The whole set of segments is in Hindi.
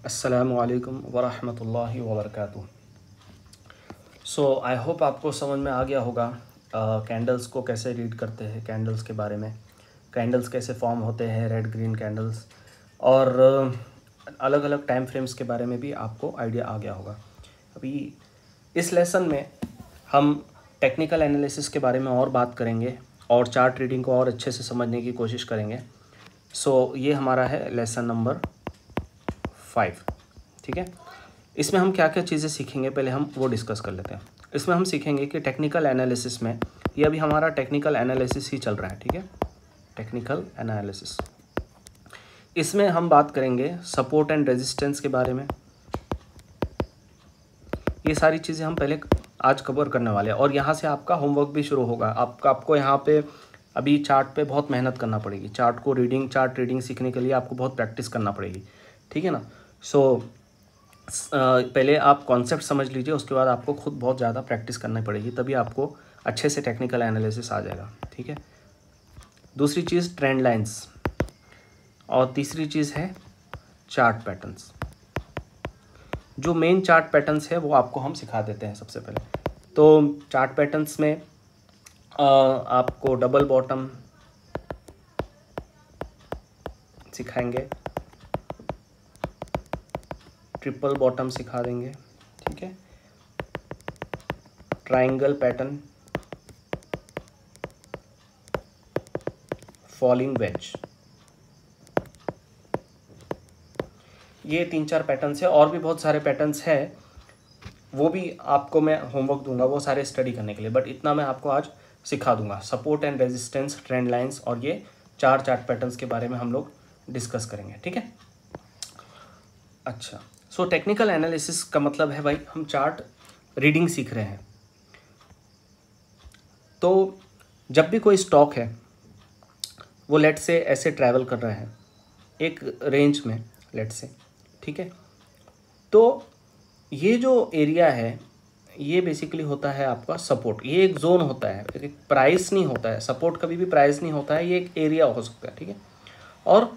अस्सलामुअलैकुम वरहमतुल्लाहि वबरकातुहू। सो आई होप आपको समझ में आ गया होगा कैंडल्स को कैसे रीड करते हैं, कैंडल्स के बारे में, कैंडल्स कैसे फॉर्म होते हैं, रेड ग्रीन कैंडल्स, और अलग अलग टाइम फ्रेम्स के बारे में भी आपको आइडिया आ गया होगा। अभी इस लेसन में हम टेक्निकल एनालिसिस के बारे में और बात करेंगे और चार्ट रीडिंग को और अच्छे से समझने की कोशिश करेंगे। सो ये हमारा है लेसन नंबर 5, ठीक है। इसमें हम क्या क्या चीज़ें सीखेंगे पहले हम वो डिस्कस कर लेते हैं। इसमें हम सीखेंगे कि टेक्निकल एनालिसिस में, ये अभी हमारा टेक्निकल एनालिसिस ही चल रहा है, ठीक है, टेक्निकल एनालिसिस। इसमें हम बात करेंगे सपोर्ट एंड रेजिस्टेंस के बारे में। ये सारी चीज़ें हम पहले आज कवर करने वाले हैं और यहाँ से आपका होमवर्क भी शुरू होगा। आपको यहाँ पे अभी चार्ट पे बहुत मेहनत करना पड़ेगी। चार्ट रीडिंग सीखने के लिए आपको बहुत प्रैक्टिस करना पड़ेगी, ठीक है ना। सो पहले आप कॉन्सेप्ट समझ लीजिए, उसके बाद आपको खुद बहुत ज़्यादा प्रैक्टिस करनी पड़ेगी, तभी आपको अच्छे से टेक्निकल एनालिसिस आ जाएगा, ठीक है। दूसरी चीज़ ट्रेंड लाइंस, और तीसरी चीज़ है चार्ट पैटर्न्स। जो मेन चार्ट पैटर्न्स है वो आपको हम सिखा देते हैं सबसे पहले। तो चार्ट पैटर्न्स में आपको डबल बॉटम सिखाएंगे, ट्रिपल बॉटम सिखा देंगे, ठीक है, ट्रायंगल पैटर्न, फॉलिंग वेज, ये 3-4 पैटर्न्स है। और भी बहुत सारे पैटर्न्स हैं, वो भी आपको मैं होमवर्क दूंगा वो सारे स्टडी करने के लिए, बट इतना मैं आपको आज सिखा दूंगा। Support and resistance, trend lines और ये 4 चार्ट पैटर्न्स के बारे में हम लोग डिस्कस करेंगे, ठीक है। अच्छा, सो टेक्निकल एनालिसिस का मतलब है भाई हम चार्ट रीडिंग सीख रहे हैं। तो जब भी कोई स्टॉक है वो लेट से ऐसे ट्रैवल कर रहा है एक रेंज में, लेट से, ठीक है, तो ये जो एरिया है ये बेसिकली होता है आपका सपोर्ट। ये एक जोन होता है, एक प्राइस नहीं होता है। सपोर्ट कभी भी प्राइस नहीं होता है, ये एक एरिया हो सकता है, ठीक है। और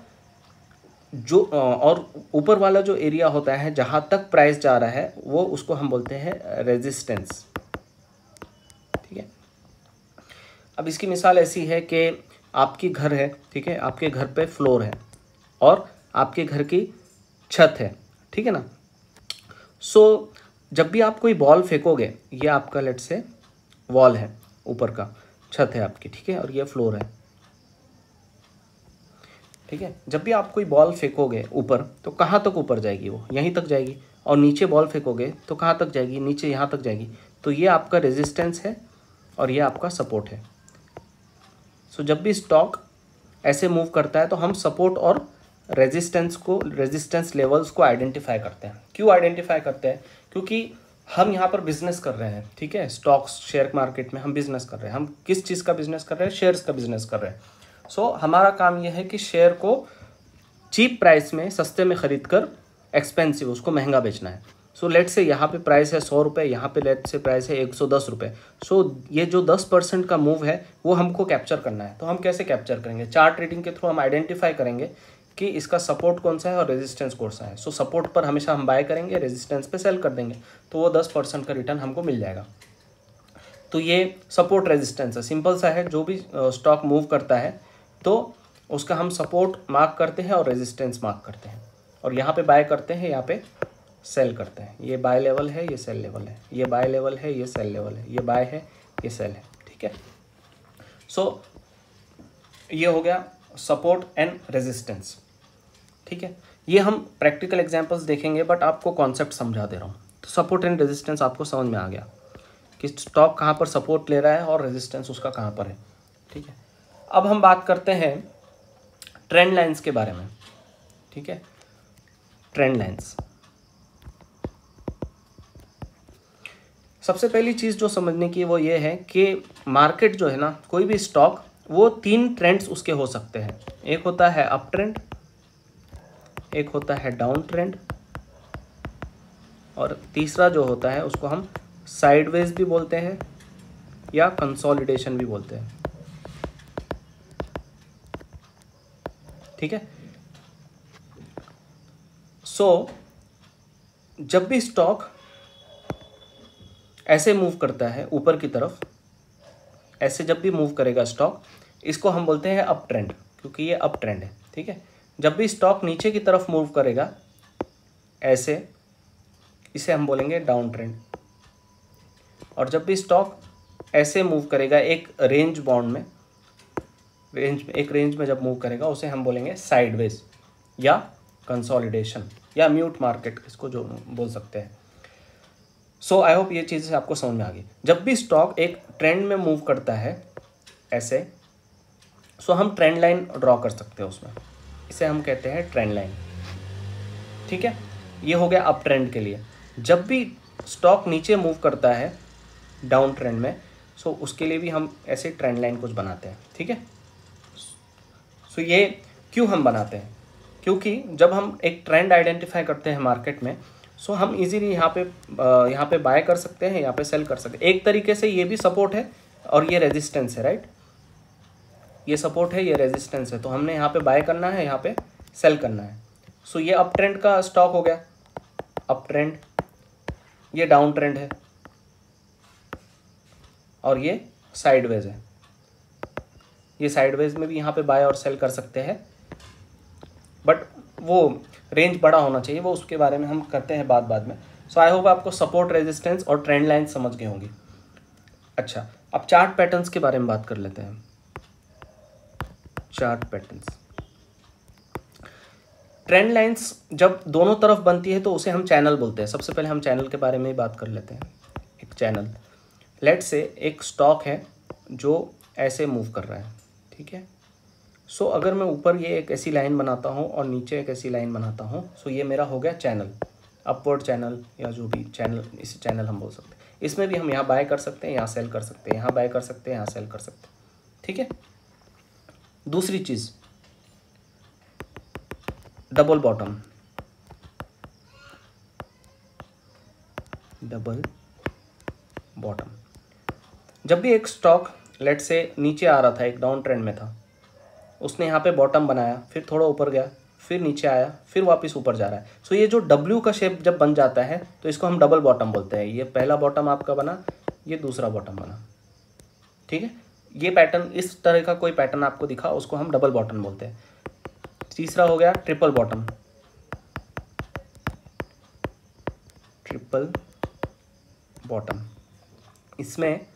ऊपर वाला जो एरिया होता है जहाँ तक प्राइस जा रहा है वो उसको हम बोलते हैं रेजिस्टेंस, ठीक है। अब इसकी मिसाल ऐसी है कि आपकी घर है, ठीक है, आपके घर पे फ्लोर है और आपके घर की छत है, ठीक है ना। सो जब भी आप कोई बॉल फेंकोगे, ये आपका लेट से वॉल है, ऊपर का छत है आपकी, ठीक है, और ये फ्लोर है, ठीक है। जब भी आप कोई बॉल फेंकोगे ऊपर, तो कहाँ तक ऊपर जाएगी? वो यहीं तक जाएगी। और नीचे बॉल फेंकोगे तो कहाँ तक जाएगी? नीचे यहाँ तक जाएगी। तो ये आपका रेजिस्टेंस है और ये आपका सपोर्ट है। सो जब भी स्टॉक ऐसे मूव करता है तो हम सपोर्ट और रेजिस्टेंस लेवल्स को आइडेंटिफाई करते हैं। क्यों आइडेंटिफाई करते हैं? क्योंकि हम यहाँ पर बिजनेस कर रहे हैं, ठीक है, स्टॉक्स शेयर मार्केट में हम बिजनेस कर रहे हैं। हम किस चीज़ का बिजनेस कर रहे हैं? शेयर्स का बिजनेस कर रहे हैं। सो हमारा काम यह है कि शेयर को चीप प्राइस में, सस्ते में खरीद कर एक्सपेंसिव, उसको महंगा बेचना है। सो लेट से यहाँ पे प्राइस है 100 रुपये, यहाँ पे लेट से प्राइस है 110 रुपये। सो ये जो 10% का मूव है वो हमको कैप्चर करना है। तो हम कैसे कैप्चर करेंगे? चार्ट रीडिंग के थ्रू हम आइडेंटिफाई करेंगे कि इसका सपोर्ट कौन सा है और रेजिस्टेंस कौन सा है। सो सपोर्ट पर हमेशा हम बाय करेंगे, रेजिस्टेंस पे सेल कर देंगे, तो वो 10% का रिटर्न हमको मिल जाएगा। तो ये सपोर्ट रेजिस्टेंस है, सिंपल सा है। जो भी स्टॉक मूव करता है तो उसका हम सपोर्ट मार्क करते हैं और रेजिस्टेंस मार्क करते हैं, और यहाँ पे बाय करते हैं, यहाँ पे सेल करते हैं। ये बाय लेवल है, ये सेल लेवल है, ये बाय लेवल है, ये सेल लेवल है, ये बाय है, ये सेल है, ठीक है। सो ये हो गया सपोर्ट एंड रेजिस्टेंस, ठीक है। ये हम प्रैक्टिकल एग्जांपल्स देखेंगे, बट आपको कॉन्सेप्ट समझा दे रहा हूँ। तो सपोर्ट एंड रेजिस्टेंस आपको समझ में आ गया कि स्टॉक कहाँ पर सपोर्ट ले रहा है और रेजिस्टेंस उसका कहाँ पर है, ठीक है। अब हम बात करते हैं ट्रेंड लाइंस के बारे में, ठीक है। ट्रेंड लाइंस, सबसे पहली चीज़ जो समझने की वो ये है कि मार्केट जो है ना, कोई भी स्टॉक, वो 3 ट्रेंड्स उसके हो सकते हैं। एक होता है अप ट्रेंड, एक होता है डाउन ट्रेंड, और तीसरा जो होता है उसको हम साइडवेज भी बोलते हैं या कंसोलिडेशन भी बोलते हैं, ठीक है। सो जब भी स्टॉक ऐसे मूव करता है ऊपर की तरफ, ऐसे जब भी मूव करेगा स्टॉक, इसको हम बोलते हैं अप ट्रेंड, क्योंकि ये अप ट्रेंड है, ठीक है। जब भी स्टॉक नीचे की तरफ मूव करेगा ऐसे, इसे हम बोलेंगे डाउन ट्रेंड। और जब भी स्टॉक ऐसे मूव करेगा एक रेंज बाउंड में, एक रेंज में जब मूव करेगा, उसे हम बोलेंगे साइडवेज या कंसोलिडेशन या म्यूट मार्केट, इसको जो बोल सकते हैं। सो आई होप ये चीज़ आपको समझ में आ गई। जब भी स्टॉक एक ट्रेंड में मूव करता है ऐसे, सो हम ट्रेंड लाइन ड्रॉ कर सकते हैं उसमें, इसे हम कहते हैं ट्रेंड लाइन, ठीक है। ये हो गया अप ट्रेंड के लिए। जब भी स्टॉक नीचे मूव करता है डाउन ट्रेंड में, सो उसके लिए भी हम ऐसे ट्रेंड लाइन कुछ बनाते हैं, ठीक है। सो ये क्यों हम बनाते हैं, क्योंकि जब हम एक ट्रेंड आइडेंटिफाई करते हैं मार्केट में, सो हम इजीली यहाँ पे बाय कर सकते हैं, यहाँ पे सेल कर सकते हैं। एक तरीके से ये भी सपोर्ट है और ये रेजिस्टेंस है, राइट। ये सपोर्ट है, ये रेजिस्टेंस है, तो हमने यहाँ पे बाय करना है, यहाँ पे सेल करना है। सो ये अप ट्रेंड का स्टॉक हो गया, अप ट्रेंड, ये डाउन ट्रेंड है और ये साइडवेज है। ये साइडवेज में भी यहाँ पे बाय और सेल कर सकते हैं, बट वो रेंज बड़ा होना चाहिए, वो उसके बारे में हम करते हैं बाद में। सो आई होप आपको सपोर्ट, रेजिस्टेंस और ट्रेंड लाइन समझ गए होंगी। अच्छा, अब चार्ट पैटर्न्स के बारे में बात कर लेते हैं। चार्ट पैटर्न्स, ट्रेंड लाइंस जब दोनों तरफ बनती है तो उसे हम चैनल बोलते हैं। सबसे पहले हम चैनल के बारे में ही बात कर लेते हैं। एक चैनल, लेट से एक स्टॉक है जो ऐसे मूव कर रहा है, ठीक है। सो अगर मैं ऊपर ये एक ऐसी लाइन बनाता हूँ और नीचे एक ऐसी लाइन बनाता हूँ, सो ये मेरा हो गया चैनल, अपवर्ड चैनल या जो भी चैनल, इसे चैनल हम बोल सकते हैं। इसमें भी हम यहाँ बाय कर सकते हैं, यहाँ सेल कर सकते हैं, यहाँ बाय कर सकते हैं, यहाँ सेल कर सकते हैं, ठीक है। दूसरी चीज़, डबल बॉटम, डबल बॉटम। जब भी एक स्टॉक लेट से नीचे आ रहा था, एक डाउन ट्रेंड में था, उसने यहाँ पे बॉटम बनाया, फिर थोड़ा ऊपर गया, फिर नीचे आया, फिर वापस ऊपर जा रहा है। सो ये जो डब्ल्यू का शेप जब बन जाता है तो इसको हम डबल बॉटम बोलते हैं। ये पहला बॉटम आपका बना, ये दूसरा बॉटम बना, ठीक है। ये पैटर्न, इस तरह का कोई पैटर्न आपको दिखा, उसको हम डबल बॉटम बोलते हैं। तीसरा हो गया ट्रिपल बॉटम, ट्रिपल बॉटम। इसमें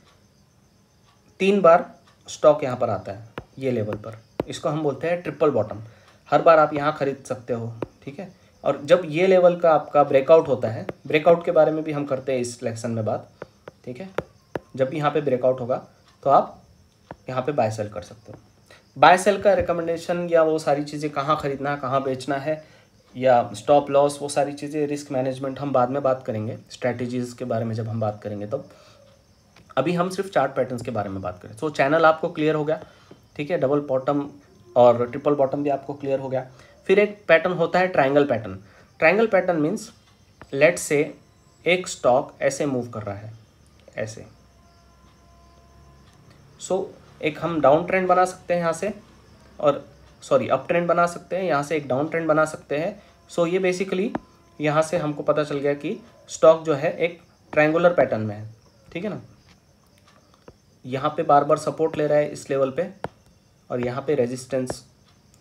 3 बार स्टॉक यहाँ पर आता है, ये लेवल पर, इसको हम बोलते हैं ट्रिपल बॉटम। हर बार आप यहाँ खरीद सकते हो, ठीक है। और जब ये लेवल का आपका ब्रेकआउट होता है, ब्रेकआउट के बारे में भी हम करते हैं इस लेक्शन में बात, ठीक है। जब भी यहाँ पे ब्रेकआउट होगा तो आप यहाँ पे बाय सेल कर सकते हो। बाय सेल का रिकमेंडेशन या वो सारी चीज़ें, कहाँ खरीदना है, कहाँ बेचना है, या स्टॉप लॉस, वो सारी चीज़ें, रिस्क मैनेजमेंट, हम बाद में बात करेंगे। स्ट्रैटेजीज़ के बारे में जब हम बात करेंगे तब, अभी हम सिर्फ चार्ट पैटर्न्स के बारे में बात करें। सो चैनल आपको क्लियर हो गया, ठीक है। डबल बॉटम और ट्रिपल बॉटम भी आपको क्लियर हो गया। फिर एक पैटर्न होता है triangle pattern. Triangle pattern means let's say एक स्टॉक ऐसे मूव कर रहा है, ऐसे। सो एक हम डाउन ट्रेंड बना सकते हैं यहाँ से, और सॉरी अप ट्रेंड बना सकते हैं, यहाँ से एक डाउन ट्रेंड बना सकते हैं। सो ये बेसिकली यहाँ से हमको पता चल गया कि स्टॉक जो है एक ट्रायंगुलर पैटर्न में है, ठीक है ना। यहाँ पे बार बार सपोर्ट ले रहा है इस लेवल पे, और यहाँ पे रेजिस्टेंस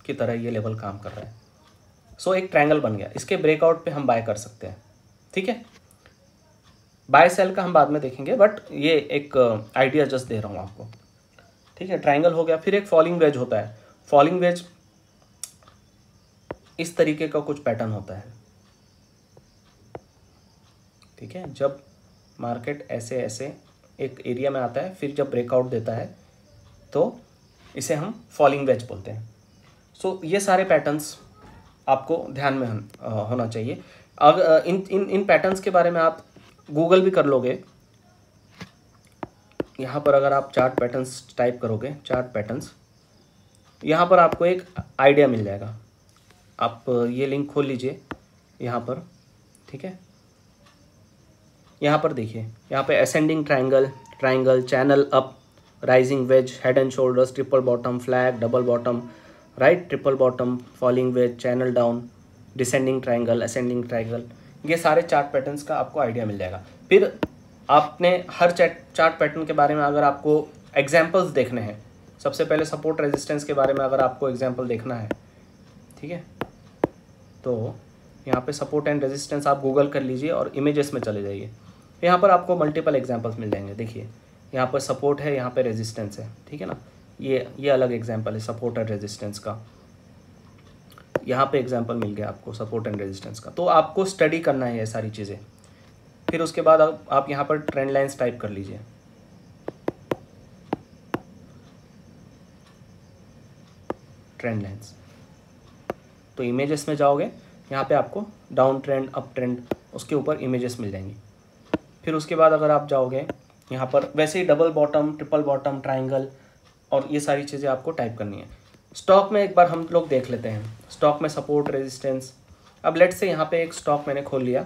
की तरह ये लेवल काम कर रहा है। सो एक ट्रायंगल बन गया। इसके ब्रेकआउट पे हम बाय कर सकते हैं, ठीक है। बाय सेल का हम बाद में देखेंगे, बट ये एक आइडिया जस्ट दे रहा हूँ आपको, ठीक है। ट्रायंगल हो गया। फिर एक फॉलिंग वेज होता है। फॉलिंग वेज इस तरीके का कुछ पैटर्न होता है, ठीक है। जब मार्केट ऐसे ऐसे एक एरिया में आता है, फिर जब ब्रेकआउट देता है तो इसे हम फॉलिंग वेज बोलते हैं। सो ये सारे पैटर्न्स आपको ध्यान में होना चाहिए। अगर इन पैटर्न्स के बारे में आप गूगल भी कर लोगे, यहाँ पर अगर आप चार्ट पैटर्न्स टाइप करोगे, चार्ट पैटर्न्स, यहाँ पर आपको एक आइडिया मिल जाएगा। आप ये लिंक खोल लीजिए यहाँ पर, ठीक है। यहाँ पर देखिए, यहाँ पे ascending triangle, triangle, channel up, rising veg, head and shoulders, triple bottom, flag, double bottom, right, triple bottom, falling veg, channel down, descending triangle, ascending triangle, ये सारे चार्ट पैटर्न्स का आपको आइडिया मिल जाएगा। फिर आपने हर चार्ट पैटर्न के बारे में अगर आपको एग्जाम्पल्स देखने हैं, सबसे पहले सपोर्ट रेजिस्टेंस के बारे में अगर आपको एग्जाम्पल देखना है, ठीक है, तो यहाँ पे सपोर्ट एंड रेजिस्टेंस आप गूगल कर लीजिए और इमेजेस में चले जाइए। यहाँ पर आपको मल्टीपल एग्जाम्पल्स मिल जाएंगे। देखिए यहाँ पर सपोर्ट है, यहाँ पे रेजिस्टेंस है, ठीक है ना, ये अलग एग्जाम्पल है सपोर्ट एंड रेजिस्टेंस का। यहाँ पे एग्जाम्पल मिल गया आपको सपोर्ट एंड रेजिस्टेंस का। तो आपको स्टडी करना है ये सारी चीज़ें। फिर उसके बाद आप यहाँ पर ट्रेंड लाइन्स टाइप कर लीजिए। ट्रेंड लाइन्स, तो इमेजेस में जाओगे, यहाँ पे आपको डाउन ट्रेंड, अप ट्रेंड, उसके ऊपर इमेजेस मिल जाएंगी। फिर उसके बाद अगर आप जाओगे यहाँ पर, वैसे ही double bottom, triple bottom, triangle और ये सारी चीज़ें आपको टाइप करनी है। स्टॉक में एक बार हम लोग देख लेते हैं, स्टॉक में सपोर्ट रेजिस्टेंस। अब लेट्स से यहाँ पे एक स्टॉक मैंने खोल लिया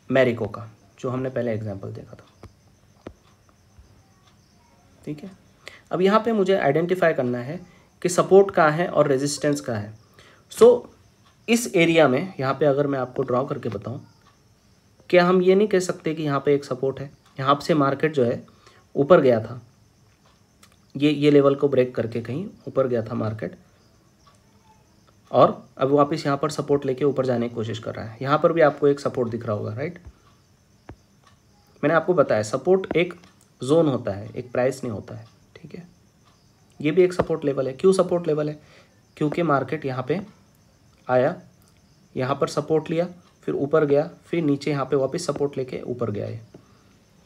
मैरिको का, जो हमने पहले एग्जांपल देखा था, ठीक है। अब यहाँ पे मुझे आइडेंटिफाई करना है कि सपोर्ट कहाँ है और रेजिस्टेंस कहाँ है। सो इस एरिया में यहाँ पे अगर मैं आपको ड्रॉ करके बताऊँ, क्या हम ये नहीं कह सकते कि यहाँ पे एक सपोर्ट है। यहाँ से मार्केट जो है ऊपर गया था, ये लेवल को ब्रेक करके कहीं ऊपर गया था मार्केट, और अब वापस यहाँ पर सपोर्ट लेके ऊपर जाने की कोशिश कर रहा है। यहाँ पर भी आपको एक सपोर्ट दिख रहा होगा, राइट। मैंने आपको बताया सपोर्ट एक जोन होता है, एक प्राइस नहीं होता है, ठीक है। ये भी एक सपोर्ट लेवल है। क्यों सपोर्ट लेवल है? क्योंकि मार्केट यहाँ पे आया, यहाँ पर सपोर्ट लिया, फिर ऊपर गया, फिर नीचे यहाँ पे वापस सपोर्ट लेके ऊपर गया है।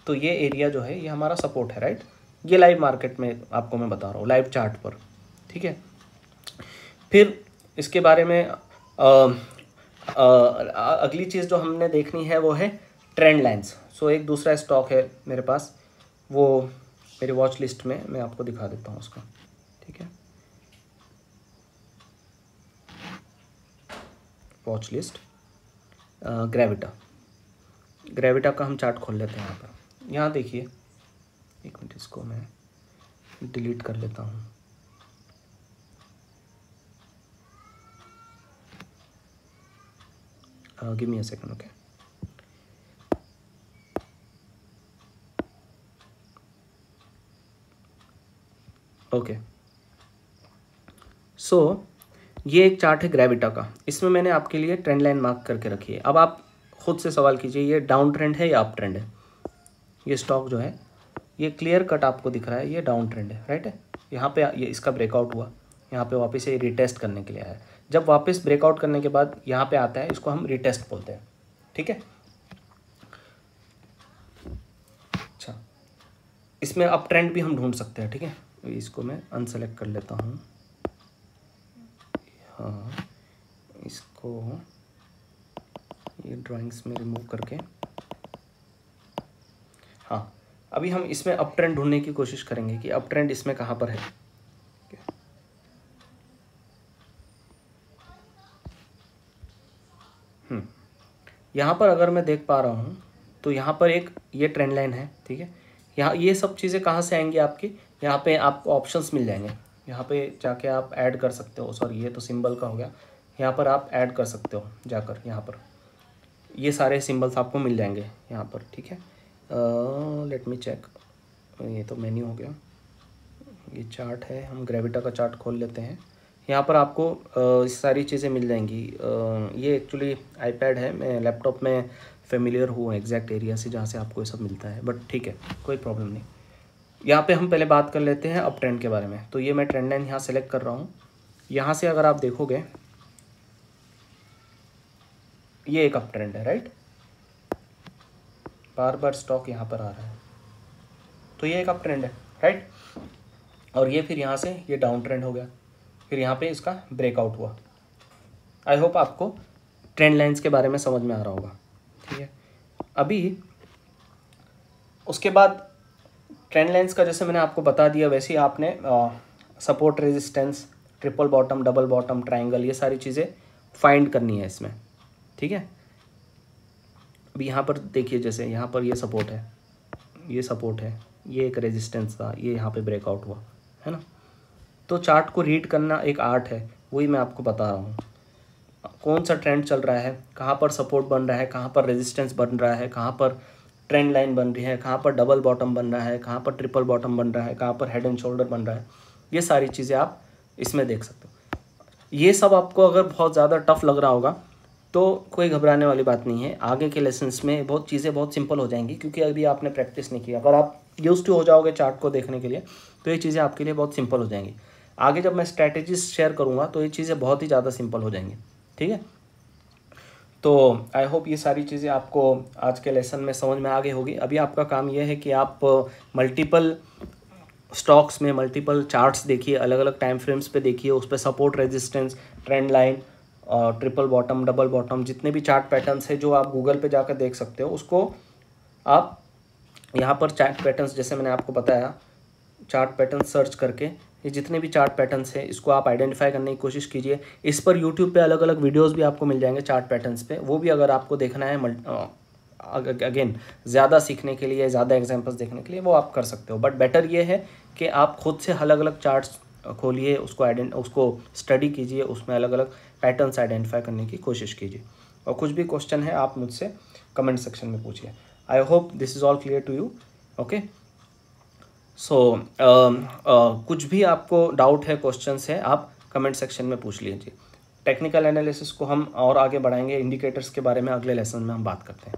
तो ये एरिया जो है ये हमारा सपोर्ट है, राइट। ये लाइव मार्केट में आपको मैं बता रहा हूँ, लाइव चार्ट पर, ठीक है। फिर इसके बारे में अगली चीज़ जो हमने देखनी है वो है ट्रेंड लाइन्स। सो एक दूसरा स्टॉक है मेरे पास, वो मेरी वॉच लिस्ट में, मैं आपको दिखा देता हूँ उसका, ठीक है। वॉच लिस्ट ग्रेविटा का हम चार्ट खोल लेते हैं। यहाँ पर यहाँ देखिए, एक मिनट, इसको मैं डिलीट कर लेता हूँ। Give me a second, okay. Okay, so ये एक चार्ट है ग्रेविटा का। इसमें मैंने आपके लिए ट्रेंड लाइन मार्क करके रखी है। अब आप खुद से सवाल कीजिए, ये डाउन ट्रेंड है या अप ट्रेंड है? ये स्टॉक जो है ये क्लियर कट आपको दिख रहा है, ये डाउन ट्रेंड है, राइट है। यहाँ पे ये इसका ब्रेकआउट हुआ, यहाँ पे वापस ये रिटेस्ट करने के लिए आया। जब वापस ब्रेकआउट करने के बाद यहाँ पे आता है, इसको हम रिटेस्ट बोलते हैं, ठीक है। अच्छा, इसमें अप ट्रेंड भी हम ढूंढ सकते हैं, ठीक है। इसको मैं अनसेलेक्ट कर लेता हूँ, हाँ, इसको ये ड्राइंग्स में रिमूव करके, हाँ, अभी हम इसमें अप ट्रेंड ढूंढने की कोशिश करेंगे कि अप ट्रेंड इसमें कहाँ पर है। यहाँ पर अगर मैं देख पा रहा हूँ तो यहाँ पर एक ये ट्रेंड लाइन है, ठीक है। यहाँ ये सब चीज़ें कहाँ से आएंगी आपकी, यहाँ पे आपको ऑप्शंस मिल जाएंगे, यहाँ पे जाके आप ऐड कर सकते हो। सॉरी, ये तो सिंबल का हो गया, यहाँ पर आप ऐड कर सकते हो जाकर, यहाँ पर ये सारे सिंबल्स आपको मिल जाएंगे यहाँ पर, ठीक है। लेट मी चेक, ये तो मेन्यू हो गया, ये चार्ट है, हम ग्रेविटा का चार्ट खोल लेते हैं। यहाँ पर आपको सारी चीज़ें मिल जाएंगी। ये एक्चुअली आईपैड है, मैं लैपटॉप में फेमिलियर हूँ एग्जैक्ट एरिया से जहाँ से आपको ये सब मिलता है, बट ठीक है, कोई प्रॉब्लम नहीं। यहाँ पे हम पहले बात कर लेते हैं अप ट्रेंड के बारे में। तो ये मैं ट्रेंड लाइन यहाँ सेलेक्ट कर रहा हूँ। यहाँ से अगर आप देखोगे, ये एक अप ट्रेंड है, राइट। बार बार स्टॉक यहाँ पर आ रहा है, तो ये एक अप ट्रेंड है, राइट। और ये फिर यहाँ से ये डाउन ट्रेंड हो गया, फिर यहाँ पे इसका ब्रेकआउट हुआ। आई होप आपको ट्रेंड लाइंस के बारे में समझ में आ रहा होगा, ठीक है। अभी उसके बाद ट्रेंड लाइंस का जैसे मैंने आपको बता दिया, वैसे ही आपने support, resistance, triple bottom, double bottom, triangle, ये सारी चीज़ें फाइंड करनी है इसमें, ठीक है। अभी यहाँ पर देखिए, जैसे यहाँ पर ये सपोर्ट है, ये सपोर्ट है, ये एक रेजिस्टेंस था, ये यहाँ पे ब्रेकआउट हुआ है ना। तो चार्ट को रीड करना एक आर्ट है, वही मैं आपको बता रहा हूँ। कौन सा ट्रेंड चल रहा है, कहाँ पर सपोर्ट बन रहा है, कहाँ पर रेजिस्टेंस बन रहा है, कहाँ पर ट्रेंड लाइन बन रही है, कहाँ पर डबल बॉटम बन रहा है, कहाँ पर ट्रिपल बॉटम बन रहा है, कहाँ पर हेड एंड शोल्डर बन रहा है, ये सारी चीज़ें आप इसमें देख सकते हो। ये सब आपको अगर बहुत ज़्यादा टफ लग रहा होगा तो कोई घबराने वाली बात नहीं है, आगे के लेसन्स में बहुत चीज़ें बहुत सिंपल हो जाएंगी, क्योंकि अभी आपने प्रैक्टिस नहीं किया। अगर आप यूज्ड टू हो जाओगे चार्ट को देखने के लिए तो ये चीज़ें आपके लिए बहुत सिंपल हो जाएंगी। आगे जब मैं स्ट्रैटेजीज शेयर करूँगा तो ये चीज़ें बहुत ही ज़्यादा सिंपल हो जाएंगी, ठीक है। तो आई होप ये सारी चीज़ें आपको आज के लेसन में समझ में आ गई होगी। अभी आपका काम ये है कि आप मल्टीपल स्टॉक्स में मल्टीपल चार्ट्स देखिए, अलग अलग टाइम फ्रेम्स पे देखिए, उस पर support, resistance, trend line, triple bottom, double bottom, जितने भी चार्ट पैटर्न्स है जो आप गूगल पे जाकर देख सकते हो, उसको आप यहाँ पर चार्ट पैटर्न्स, जैसे मैंने आपको बताया, चार्ट पैटर्न सर्च करके ये जितने भी चार्ट पैटर्न्स हैं इसको आप आइडेंटिफाई करने की कोशिश कीजिए। इस पर यूट्यूब पे अलग अलग वीडियोस भी आपको मिल जाएंगे चार्ट पैटर्न्स पे, वो भी अगर आपको देखना है अगेन ज़्यादा सीखने के लिए, ज़्यादा एग्जांपल्स देखने के लिए, वो आप कर सकते हो। बट बेटर ये है कि आप खुद से अलग अलग चार्ट्स खोलिए, उसको स्टडी कीजिए, उसमें अलग अलग पैटर्न्स आइडेंटिफाई करने की कोशिश कीजिए। और कुछ भी क्वेश्चन है आप मुझसे कमेंट सेक्शन में पूछिए। I hope this is all clear to you. Okay, so कुछ भी आपको डाउट है, क्वेश्चंस है, आप कमेंट सेक्शन में पूछ लीजिए। टेक्निकल एनालिसिस को हम और आगे बढ़ाएंगे, इंडिकेटर्स के बारे में अगले लेसन में हम बात करते हैं।